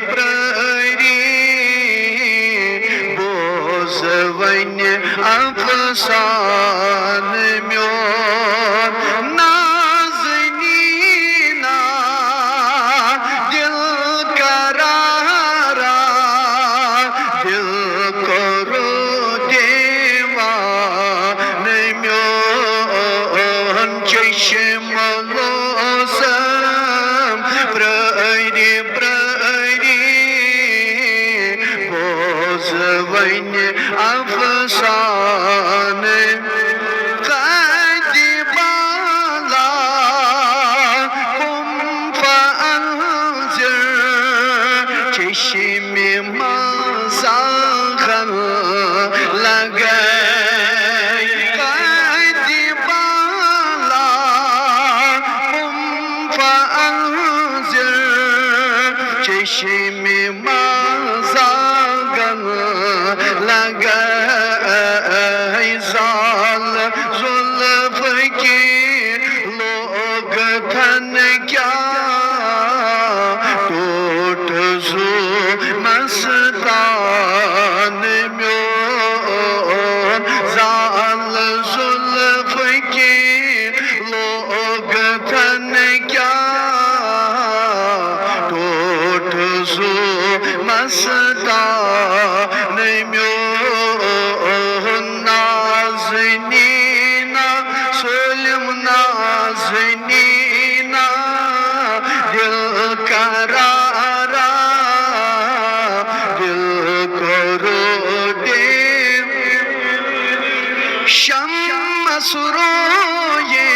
prari bozvanye afsan myon naznina dil karara dil karo devan myon çeşim olsam prari bozvanye afsan kadibala kum faanzir çeşimi mazakal lagay kadibala kum faanzir çeşimi mazakal लगाई जाल जुल्फ की लोग धन क्या टूट जू मस्तान म्योन जाल जुल्फ की लोग धन क्या टूट जू मस्तान म्योन नाज़नीना सुल्म नाज़नीना दिल करारा दिल करो दे शम्म सुरोये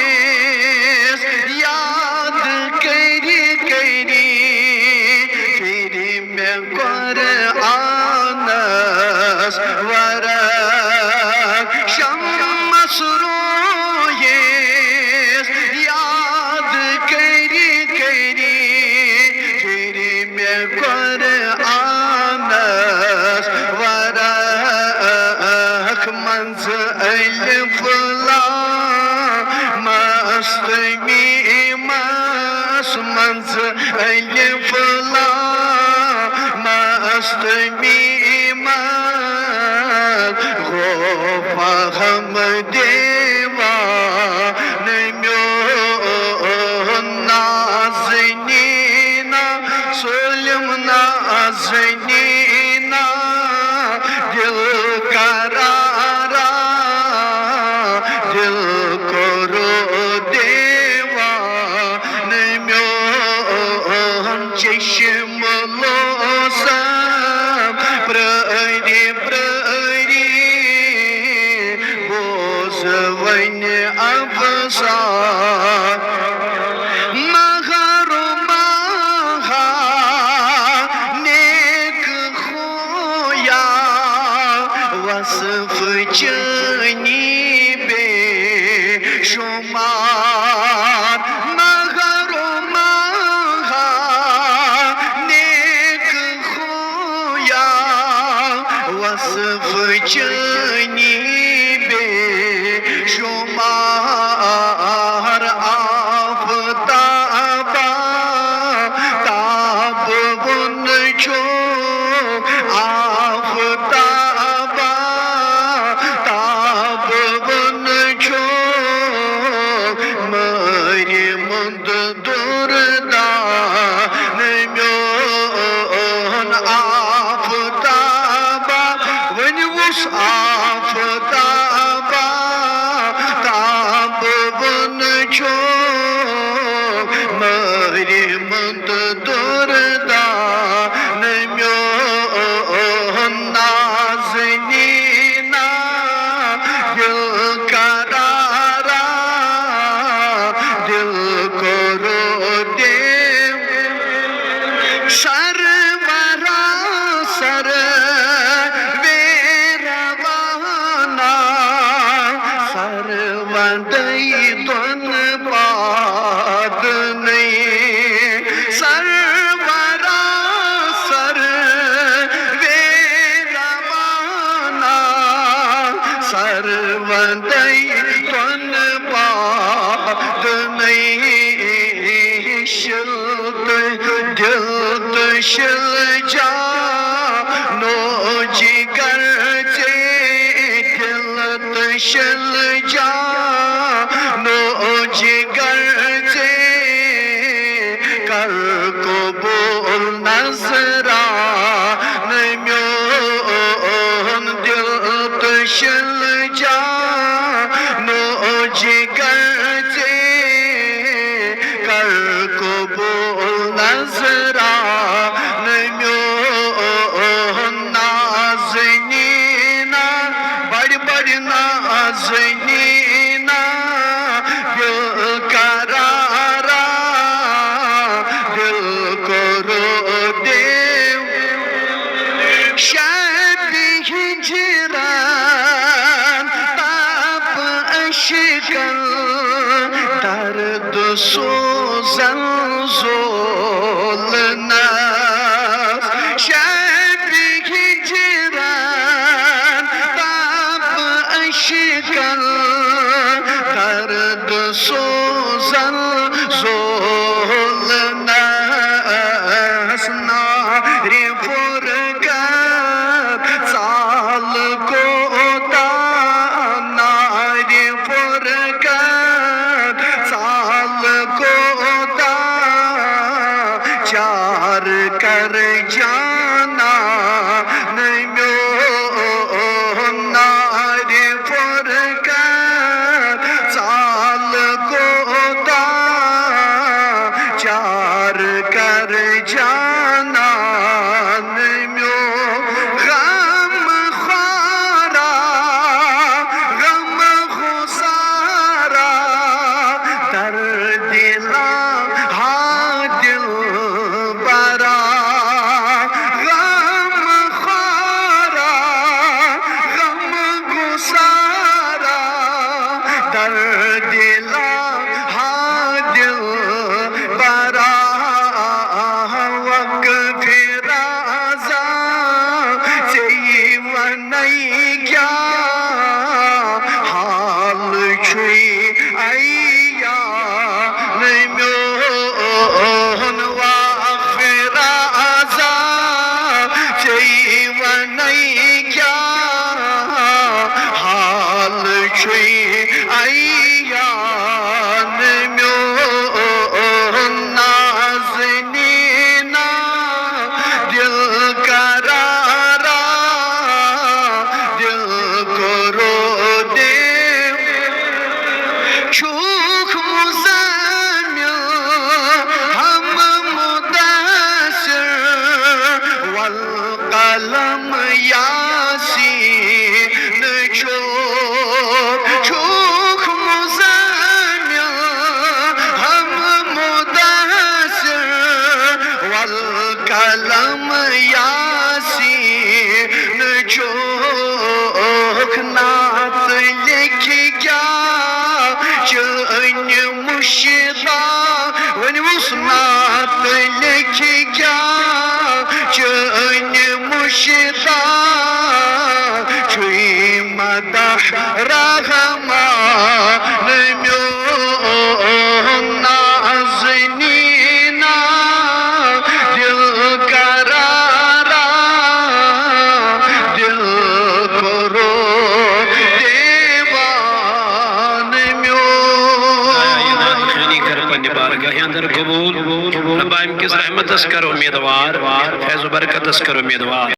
याद करी करी तेरी में कुरानस वरक शम्म सुरोये याद करी करी तेरी में कुरानस वरक मंज़ अलिफ लाम मस्त मीम मंज़ अलिफ लाम मस्त मीम गो फहम देवान म्योन नाज़नीना सुल्म नाज़नीना दिल करारा दिल करो देवान म्योन चेशम लोसम prari bozvanye afsan maharo maha nek khoya vasf chani be shumar maharo maha nek khoya vasf chani be shumar aftaba tab bun chok aftaba tab bun chok mari mund durda myon aftaba when was aftaba tab bun chok mari mund durda myon naznina dil karara dil karo dev sarvara sar veravana sarvadai tun baat nahi sarvara sar veravana sarvadai tun baat nahi shilt dil शिल जानो जिगर से दिल शिल जानो जिगर से कर कबूल नजरान म्योन दिल शिल जानो जिगर से कर कबूल नजरान म्योन नाज़नीना बड़ी बड़ी नाज़नीना दिल करारा दिल को रो दे शबी हिजरान ताप अशकल दर्द सोज़न ज़ोलना शबी हिजरान ताप अशकल दर्द सोज़न ज़ोलना नारे फुरकत साल को नारे फुरकत साल को चार कर जाना म्योन नारे फुरकत साल को चार कर जाना म्यो गम ख्वारा गम खुसारा दर दिला हा दिल बरा गम ख्वारा गम खुसारा दर दिला हा दिल बरा क्या हाल छुई आया म्योन वाफिराजा जीवन क्या हाल छुई आया म्योन नाज़नीना दिल करारा शूख मुज़म्मिल हम मुदस्सिर वल कलम यासीन शूख मुज़म्मिल हम मुदस्सिर वल कलम यासीन शूख नात लिख गया चन मुशिदा वन वसनात लिख गया चन मुशिदा छुई मदह रहमान म्योन नाज़नीना दिल करारा दिल को रो अंदर कबूल रब्बा इनकी रहमत कर उम्मीदवार फैज़ बरकत कर उम्मीदवार।